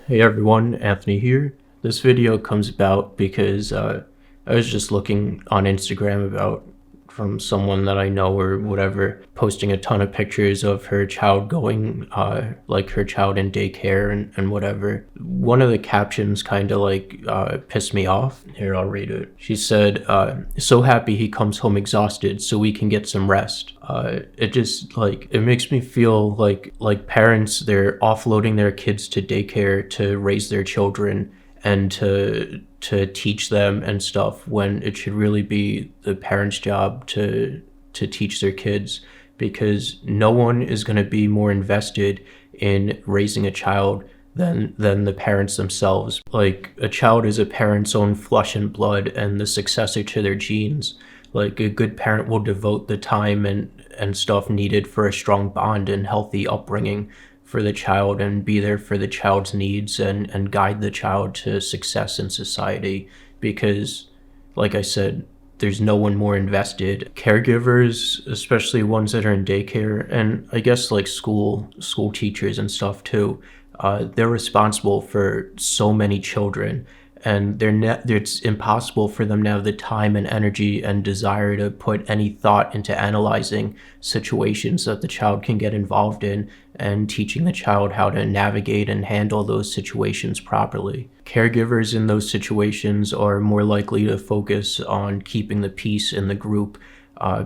Hey everyone, Anthony here. This video comes about because I was just looking on Instagram about from someone that I know or whatever, posting a ton of pictures of her child going, like her child in daycare and whatever. One of the captions kind of pissed me off. Here, I'll read it. She said, so happy he comes home exhausted so we can get some rest. It just it makes me feel like parents, they're offloading their kids to daycare to raise their children and to teach them and stuff, when it should really be the parents' job to teach their kids, because no one is going to be more invested in raising a child than the parents themselves. Like, a child is a parent's own flesh and blood and the successor to their genes. Like, a good parent will devote the time and stuff needed for a strong bond and healthy upbringing for the child, and be there for the child's needs and guide the child to success in society. Because, like I said, there's no one more invested. Caregivers, especially ones that are in daycare, and I guess like school teachers and stuff too, they're responsible for so many children, and it's impossible for them to have the time and energy and desire to put any thought into analyzing situations that the child can get involved in and teaching the child how to navigate and handle those situations properly. Caregivers in those situations are more likely to focus on keeping the peace in the group,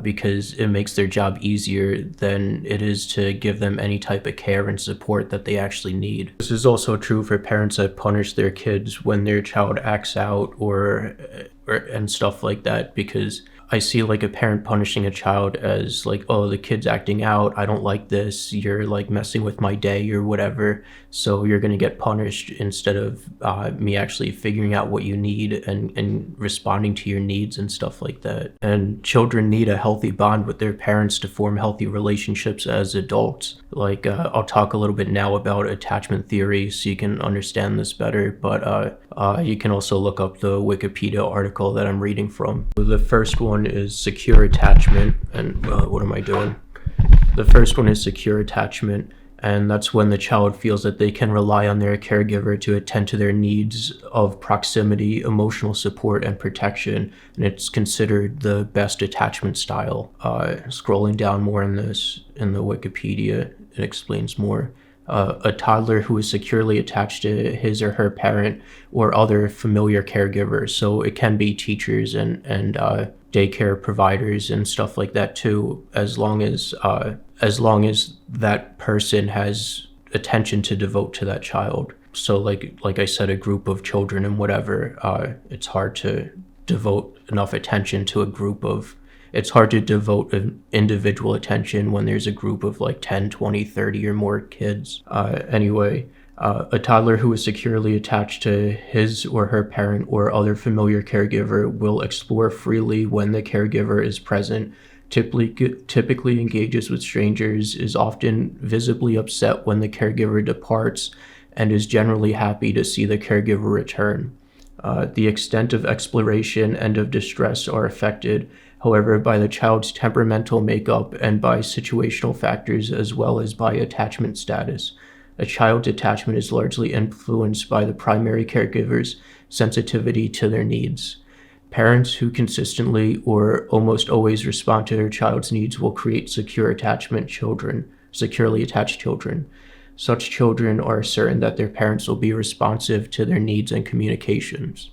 because it makes their job easier than it is to give them any type of care and support that they actually need. This is also true for parents that punish their kids when their child acts out or and stuff like that, because I see like a parent punishing a child as like, oh, the kid's acting out, I don't like this, you're like messing with my day or whatever, so you're gonna get punished, instead of me actually figuring out what you need and responding to your needs and stuff like that. And children need a healthy bond with their parents to form healthy relationships as adults. Like, I'll talk a little bit now about attachment theory so you can understand this better, but you can also look up the Wikipedia article that I'm reading from. The first one is secure attachment, and what am I doing? The first one is secure attachment, and that's when the child feels that they can rely on their caregiver to attend to their needs of proximity, emotional support, and protection, and it's considered the best attachment style. Scrolling down more in this, in the Wikipedia, it explains more. A toddler who is securely attached to his or her parent or other familiar caregiver. So it can be teachers and daycare providers and stuff like that too, as long as that person has attention to devote to that child. So like I said, a group of children and whatever, it's hard to devote enough attention to a group of, it's hard to devote an individual attention when there's a group of like 10, 20, 30 or more kids. Anyway, a toddler who is securely attached to his or her parent or other familiar caregiver will explore freely when the caregiver is present, typically engages with strangers, is often visibly upset when the caregiver departs, and is generally happy to see the caregiver return. The extent of exploration and of distress are affected, however, by the child's temperamental makeup and by situational factors, as well as by attachment status. A child's attachment is largely influenced by the primary caregiver's sensitivity to their needs. Parents who consistently or almost always respond to their child's needs will create securely attached children. Such children are certain that their parents will be responsive to their needs and communications.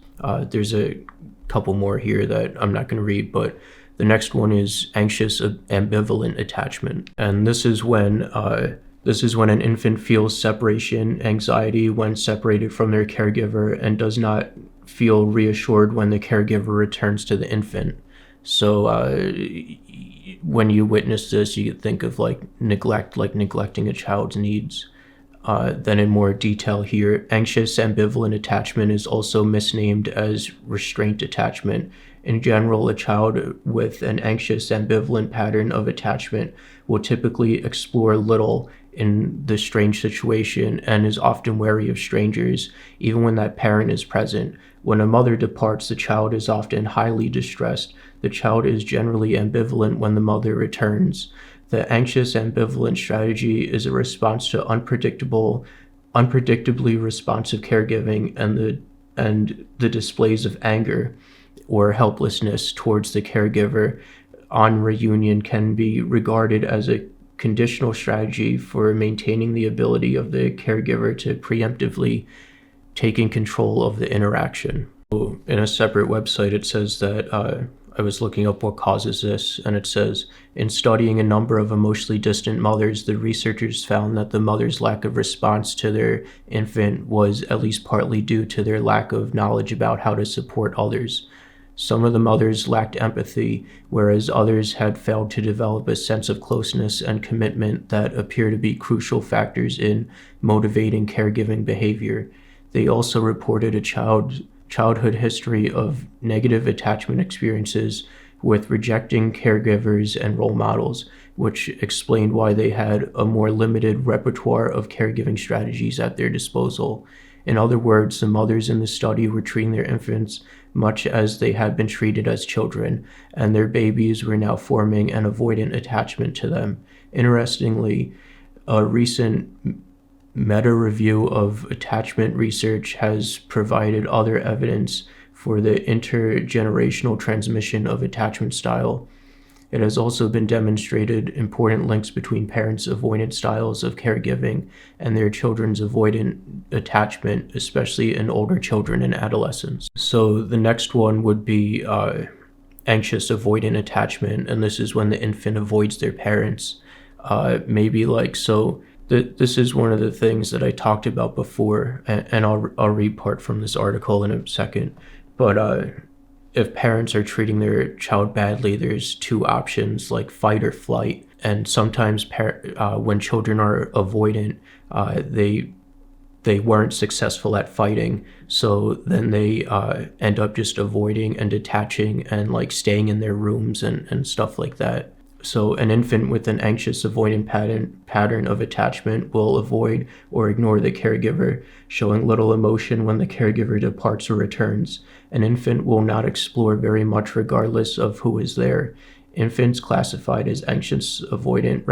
There's a couple more here that I'm not going to read, but the next one is anxious ambivalent attachment. And this is when an infant feels separation anxiety when separated from their caregiver and does not feel reassured when the caregiver returns to the infant. So when you witness this, you think of like neglect, like neglecting a child's needs. Then in more detail here, anxious ambivalent attachment is also misnamed as restraint attachment. In general, a child with an anxious ambivalent pattern of attachment will typically explore little in the strange situation and is often wary of strangers, even when that parent is present. When a mother departs, the child is often highly distressed. The child is generally ambivalent when the mother returns. The anxious ambivalent strategy is a response to unpredictable, unpredictably responsive caregiving and the displays of anger or helplessness towards the caregiver on reunion can be regarded as a conditional strategy for maintaining the ability of the caregiver to preemptively taking control of the interaction. In a separate website, it says that I was looking up what causes this, and it says, in studying a number of emotionally distant mothers, the researchers found that the mother's lack of response to their infant was at least partly due to their lack of knowledge about how to support others. Some of the mothers lacked empathy, whereas others had failed to develop a sense of closeness and commitment that appear to be crucial factors in motivating caregiving behavior. They also reported a childhood history of negative attachment experiences with rejecting caregivers and role models, which explained why they had a more limited repertoire of caregiving strategies at their disposal. In other words, the mothers in the study were treating their infants much as they had been treated as children, and their babies were now forming an avoidant attachment to them. Interestingly, a recent meta-review of attachment research has provided other evidence for the intergenerational transmission of attachment style. It has also been demonstrated important links between parents' avoidant styles of caregiving and their children's avoidant attachment, especially in older children and adolescents. So the next one would be anxious avoidant attachment, and this is when the infant avoids their parents. This is one of the things that I talked about before, and I'll read part from this article in a second. But if parents are treating their child badly, there's two options, like fight or flight. And sometimes when children are avoidant, they weren't successful at fighting, so then they end up just avoiding and detaching and like staying in their rooms and stuff like that. So an infant with an anxious avoidant pattern of attachment will avoid or ignore the caregiver, showing little emotion when the caregiver departs or returns. An infant will not explore very much regardless of who is there. Infants classified as anxious avoidant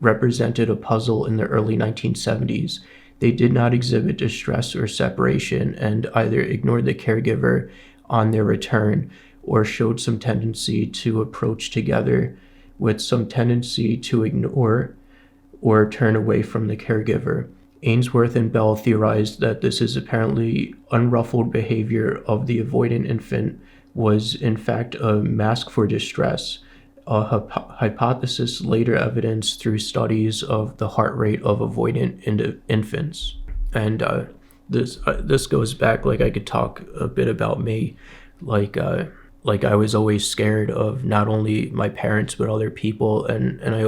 represented a puzzle in the early 1970s. They did not exhibit distress or separation and either ignored the caregiver on their return or showed some tendency to approach together, with some tendency to ignore or turn away from the caregiver. Ainsworth and Bell theorized that this is apparently unruffled behavior of the avoidant infant was in fact a mask for distress, a hypothesis later evidenced through studies of the heart rate of avoidant infants. And this goes back, like I could talk a bit about me, like I was always scared of not only my parents but other people, and I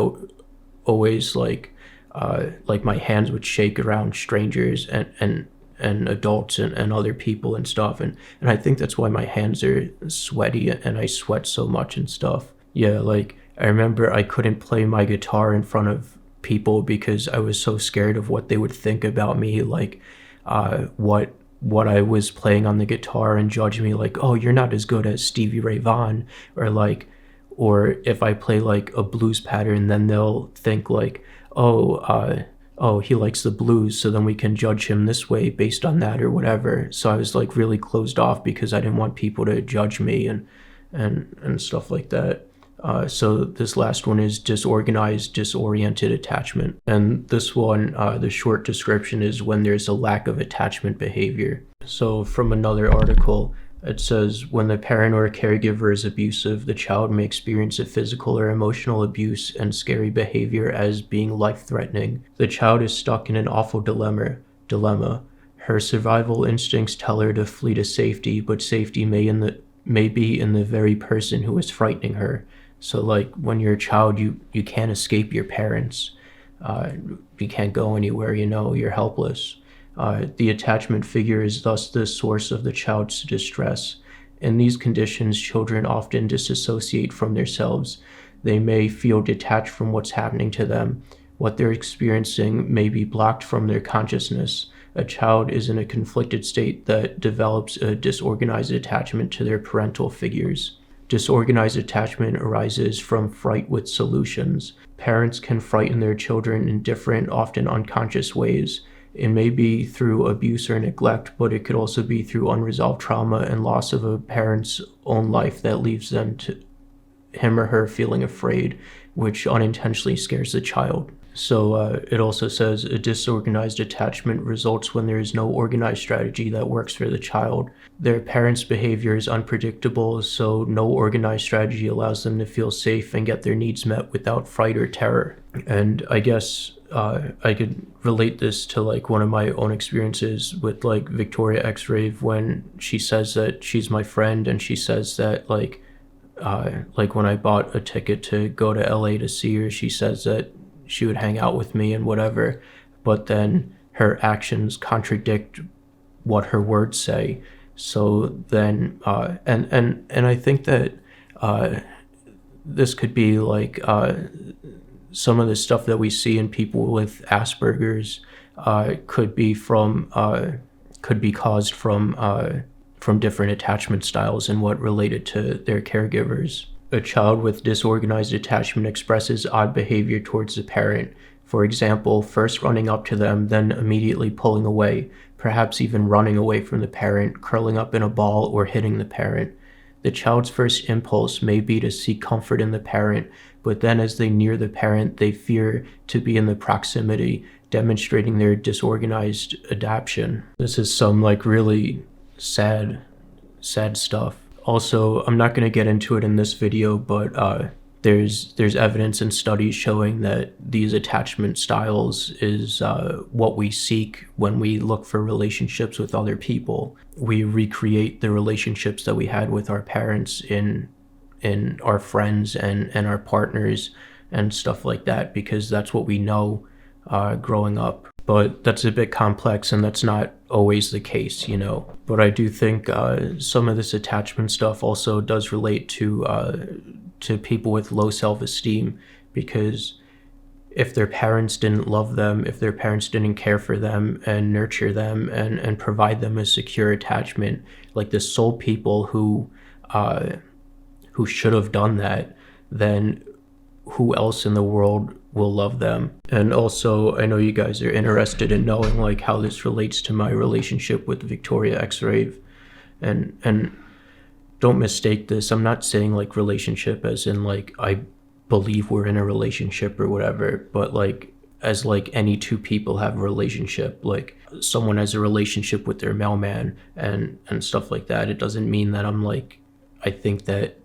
always like my hands would shake around strangers and adults and other people and stuff, and I think that's why my hands are sweaty and I sweat so much and stuff. Yeah, like I remember I couldn't play my guitar in front of people because I was so scared of what they would think about me, like what I was playing on the guitar and judge me like, oh, you're not as good as Stevie Ray Vaughan, or if I play like a blues pattern, then they'll think like, oh, he likes the blues, so then we can judge him this way based on that or whatever. So I was like really closed off because I didn't want people to judge me and stuff like that. So this last one is disorganized, disoriented attachment. And this one, the short description is when there's a lack of attachment behavior. So from another article, it says, when the parent or caregiver is abusive, the child may experience a physical or emotional abuse and scary behavior as being life-threatening. The child is stuck in an awful dilemma. Her survival instincts tell her to flee to safety, but safety may be in the very person who is frightening her. So like when you're a child, you can't escape your parents. You can't go anywhere, you're helpless. The attachment figure is thus the source of the child's distress. In these conditions, children often disassociate from themselves. They may feel detached from what's happening to them. What they're experiencing may be blocked from their consciousness. A child is in a conflicted state that develops a disorganized attachment to their parental figures. Disorganized attachment arises from fright with solutions. Parents can frighten their children in different, often unconscious ways. It may be through abuse or neglect, but it could also be through unresolved trauma and loss of a parent's own life that leaves him or her feeling afraid, which unintentionally scares the child. So it also says a disorganized attachment results when there is no organized strategy that works for the child. Their parents' behavior is unpredictable, so no organized strategy allows them to feel safe and get their needs met without fright or terror. And I guess I could relate this to like one of my own experiences with like victoriaxrave, when she says that she's my friend, and she says that like when I bought a ticket to go to LA to see her, she says that she would hang out with me and whatever, but then her actions contradict what her words say. So then, and I think that this could be like some of the stuff that we see in people with Asperger's could be caused from different attachment styles and what related to their caregivers. A child with disorganized attachment expresses odd behavior towards the parent. For example, first running up to them, then immediately pulling away, perhaps even running away from the parent, curling up in a ball, or hitting the parent. The child's first impulse may be to seek comfort in the parent, but then as they near the parent, they fear to be in the proximity, demonstrating their disorganized adaptation. This is some like really sad stuff. Also, I'm not going to get into it in this video, but there's evidence and studies showing that these attachment styles is what we seek when we look for relationships with other people. We recreate the relationships that we had with our parents in our friends and our partners and stuff like that, because that's what we know growing up. But that's a bit complex, and that's not always the case, you know. But I do think some of this attachment stuff also does relate to people with low self-esteem, because if their parents didn't love them, if their parents didn't care for them and nurture them and provide them a secure attachment, like the sole people who should have done that, then who else in the world will love them? And also, I know you guys are interested in knowing like how this relates to my relationship with victoriaxrave, and don't mistake this. I'm not saying like relationship as in like I believe we're in a relationship or whatever, but like as like any two people have a relationship, like someone has a relationship with their mailman and stuff like that. It doesn't mean that I'm like, I think that,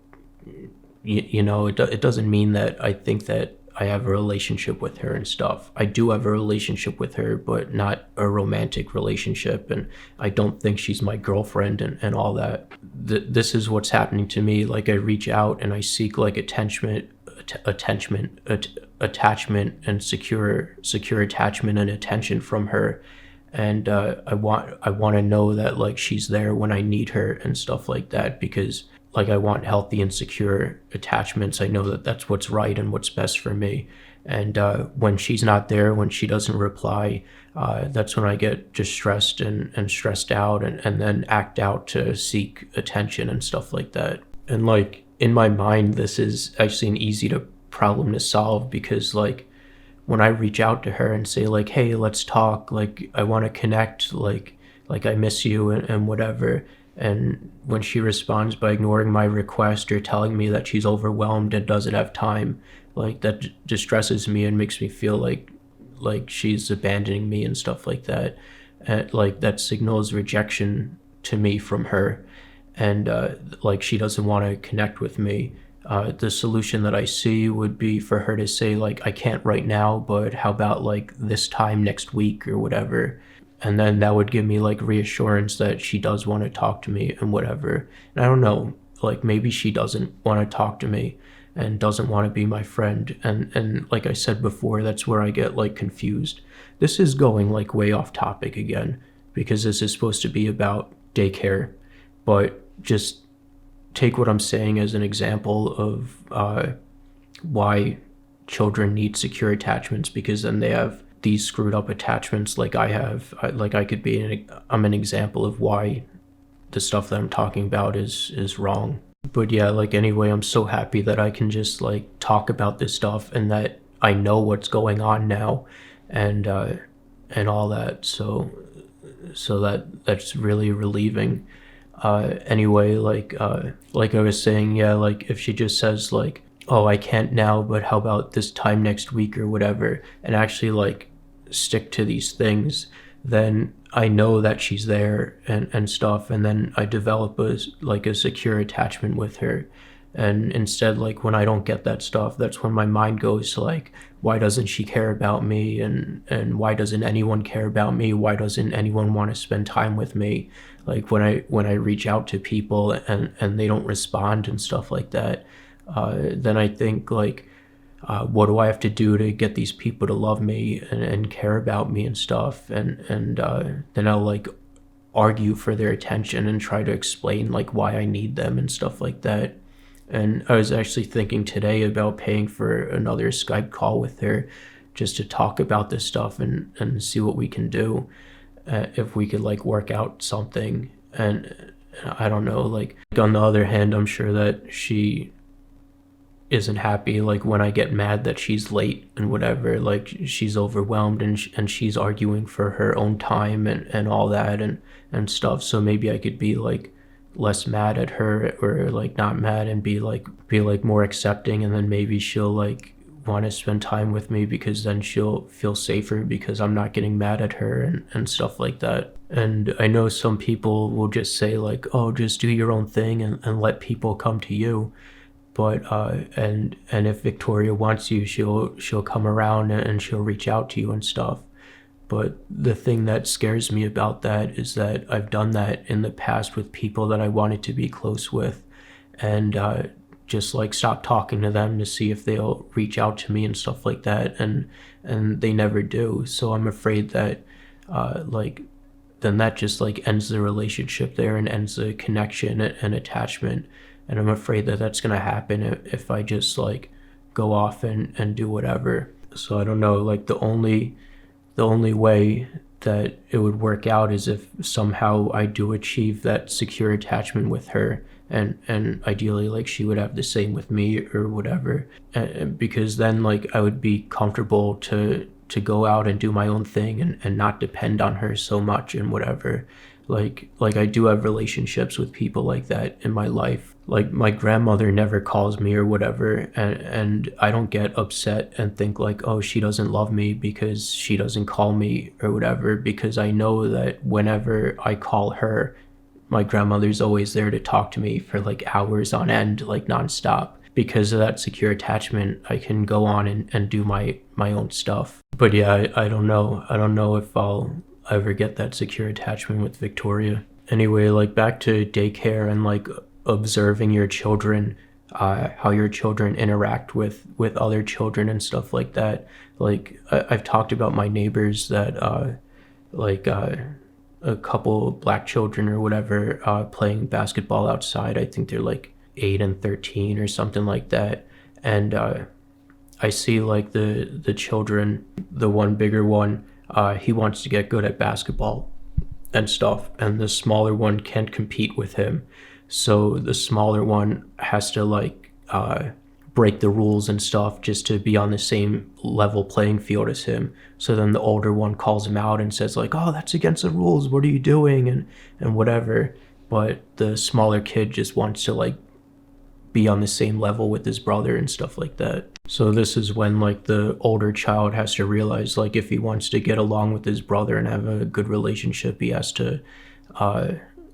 you know, it doesn't mean that I think that I have a relationship with her and stuff. I do have a relationship with her, but not a romantic relationship, and I don't think she's my girlfriend and all that. This is what's happening to me. Like I reach out and I seek like attachment and secure attachment and attention from her, and I want to know that like she's there when I need her and stuff like that, because like I want healthy and secure attachments. I know that that's what's right and what's best for me. And when she's not there, when she doesn't reply, that's when I get distressed and stressed out and then act out to seek attention and stuff like that. And like in my mind, this is actually an easy problem to solve, because like when I reach out to her and say like, hey, let's talk, like I want to connect, like I miss you and whatever. And when she responds by ignoring my request or telling me that she's overwhelmed and doesn't have time, like that distresses me and makes me feel like she's abandoning me and stuff like that. And like that signals rejection to me from her, and like she doesn't want to connect with me. The solution that I see would be for her to say like, I can't right now, but how about like this time next week or whatever. And then that would give me like reassurance that she does want to talk to me and whatever. And I don't know, like maybe she doesn't want to talk to me and doesn't want to be my friend. And like I said before, that's where I get like confused. This is going like way off topic again, because this is supposed to be about daycare, but just take what I'm saying as an example of why children need secure attachments, because then they have these screwed up attachments like I have. I'm an example of why the stuff that I'm talking about is wrong. But yeah, like anyway, I'm so happy that I can just like talk about this stuff and that I know what's going on now, and and all that. So that's really relieving. Anyway, like I was saying, yeah, like if she just says like, oh, I can't now, but how about this time next week or whatever, and actually like stick to these things, then I know that she's there and stuff, and then I develop a secure attachment with her. And instead, like when I don't get that stuff, that's when my mind goes to like, why doesn't she care about me, and why doesn't anyone care about me, why doesn't anyone want to spend time with me? Like when I reach out to people and they don't respond and stuff like that, then I think like, what do I have to do to get these people to love me and care about me and stuff? And then I'll like argue for their attention and try to explain like why I need them and stuff like that. And I was actually thinking today about paying for another Skype call with her just to talk about this stuff and see what we can do, if we could like work out something. And I don't know, like on the other hand, I'm sure that she isn't happy like when I get mad that she's late and whatever. Like she's overwhelmed and she's arguing for her own time and all that and stuff. So maybe I could be like less mad at her, or like not mad, and be like more accepting, and then maybe she'll like want to spend time with me because then she'll feel safer because I'm not getting mad at her and stuff like that. And I know some people will just say like, oh, just do your own thing and let people come to you. But and if Victoria wants you, she'll come around and she'll reach out to you and stuff. But the thing that scares me about that is that I've done that in the past with people that I wanted to be close with, and just like stop talking to them to see if they'll reach out to me and stuff like that, and they never do. So I'm afraid that like then that just like ends the relationship there and ends the connection and attachment. And I'm afraid that that's gonna happen if I just like go off and do whatever. So I don't know, like the only way that it would work out is if somehow I do achieve that secure attachment with her, and ideally like she would have the same with me or whatever, because then like I would be comfortable to go out and do my own thing and not depend on her so much and whatever. Like I do have relationships with people like that in my life. Like my grandmother never calls me or whatever, and I don't get upset and think like, oh, she doesn't love me because she doesn't call me or whatever, because I know that whenever I call her, my grandmother's always there to talk to me for like hours on end, like nonstop. Because of that secure attachment, I can go on and do my own stuff. But yeah, I don't know if I'll ever get that secure attachment with Victoria. Anyway, like back to daycare and like observing your children, how your children interact with other children and stuff like that. Like I've talked about my neighbors that a couple black children or whatever playing basketball outside. I think they're like 8 and 13 or something like that. And I see like the children, the one bigger one, he wants to get good at basketball and stuff, and the smaller one can't compete with him. So the smaller one has to like break the rules and stuff just to be on the same level playing field as him. So then the older one calls him out and says like, oh, that's against the rules, what are you doing, and whatever. But the smaller kid just wants to like be on the same level with his brother and stuff like that. So this is when like the older child has to realize like if he wants to get along with his brother and have a good relationship, he has to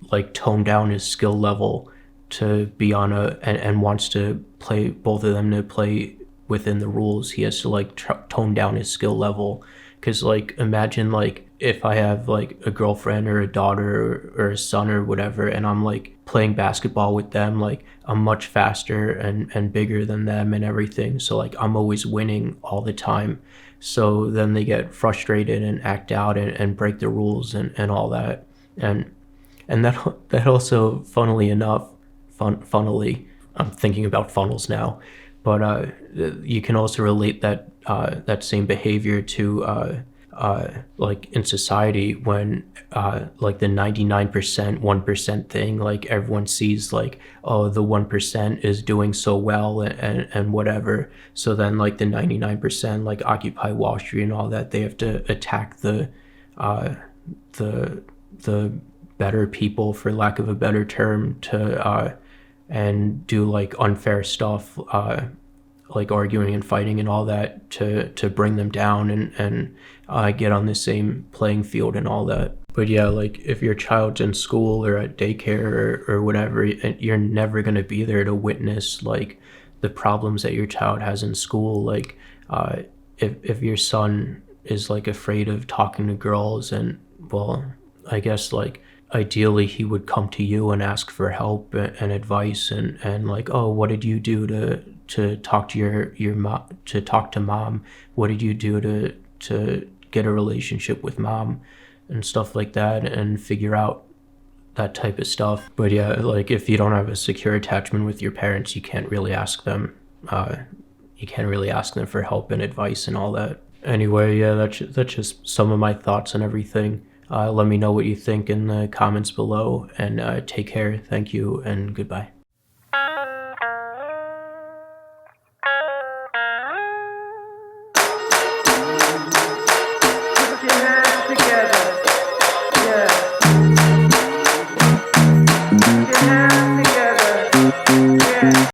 like tone down his skill level to be on and wants to play both of them to play within the rules. He has to like tone down his skill level. Because like imagine like if I have like a girlfriend or a daughter or a son or whatever, and I'm like playing basketball with them, like I'm much faster and bigger than them and everything. So like I'm always winning all the time. So then they get frustrated and act out and break the rules and all that. And that also, funnily enough, funnily, I'm thinking about funnels now, but you can also relate that that same behavior to like in society when like the 99% 1% thing, like everyone sees like, oh, the 1% is doing so well and whatever, so then like the 99% like Occupy Wall Street and all that, they have to attack the the the better people, for lack of a better term, to and do like unfair stuff, like arguing and fighting and all that, to bring them down and get on the same playing field and all that. But yeah, like if your child's in school or at daycare or whatever, you're never gonna be there to witness like the problems that your child has in school. Like if your son is like afraid of talking to girls, and well, I guess like ideally he would come to you and ask for help and advice, and like, oh, what did you do to talk to your mom, to talk to mom? What did you do to get a relationship with mom and stuff like that, and figure out that type of stuff. But yeah, like if you don't have a secure attachment with your parents, you can't really ask them. You can't really ask them for help and advice and all that. Anyway, yeah, that's just some of my thoughts on everything. Let me know what you think in the comments below, and take care. Thank you, and goodbye.